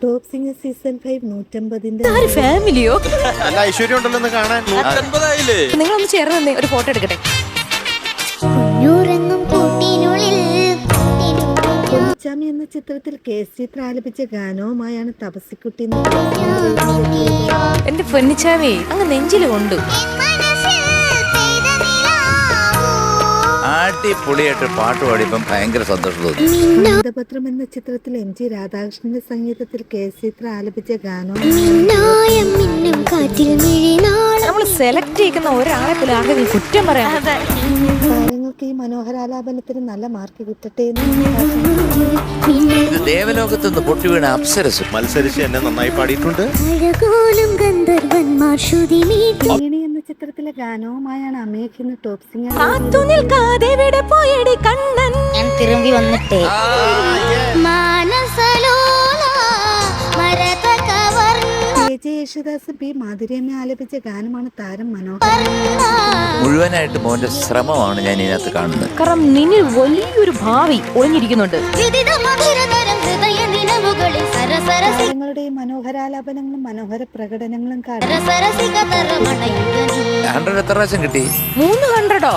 Top singer season 5 150 ഫാമിലിയോ? നല്ല ഐശ്വര്യം ഉണ്ടല്ലോ കാണാൻ. 150 നിങ്ങളൊന്ന് ചേർന്ന് ഒരു ഫോട്ടോ എടുക്കട്ടെ. ചാമി എന്ന ചിത്രത്തിൽ KS ചിത്ര ആലപിച്ച ഗാനവുമായാണ് തപസിക്കുട്ടി. എന്റെ പൊന്നിച്ചാവേ അങ്ങ് നെഞ്ചില് കൊണ്ടു. അടിപൊളിയായിട്ട് പാട്ട് പാടിയപ്പം ഭയങ്കര സന്തോഷം തോന്നി. ഗീതപത്രം എന്ന ചിത്രത്തിൽ MG രാധാകൃഷ്ണന്റെ സംഗീതത്തിൽ KS ചിത്ര ആലപിച്ച ഗാനവും നമ്മൾ സെലക്ട് ചെയ്യുന്ന ഒരാളെ പോലും ആകെ കുറ്റം പറയാം. താരങ്ങൾക്ക് ഈ മനോഹരാലാപനത്തിന് നല്ല മാർക്ക് കിട്ടട്ടെ എന്ന് ഇത് ദേവലോകത്ത് നിന്ന് പൊട്ടി വീണ അപ്സരസ് മത്സരിച്ച് എന്നെ നന്നായി പാടിയിട്ടുണ്ട്. ഏണി എന്ന ചിത്രത്തിലെ ഗാനവുമായാണ് അമേഘ് ഇന്ന് ടോപ്പ് സിംഗർ. ഞാൻ തിരുമ്പി വന്നിട്ടേ KJ യേശുദാസ് P മാധുര്യമ്മ ആലപിച്ച ഗാനമാണ് താരം മനോഹർ. മുഴുവനായിട്ട് മോന്റെ ശ്രമമാണ് ഞാൻ ഇതിനകത്ത് കാണുന്നത്. കാരണം നിന്നിൽ വലിയൊരു ഭാവി ഒളിഞ്ഞിരിക്കുന്നുണ്ട്. താരങ്ങളുടെ ഈ മനോഹരാലാപനങ്ങളും മനോഹര പ്രകടനങ്ങളും കാണാൻ 100 എത്ര പ്രാവശ്യം കിട്ടി? 300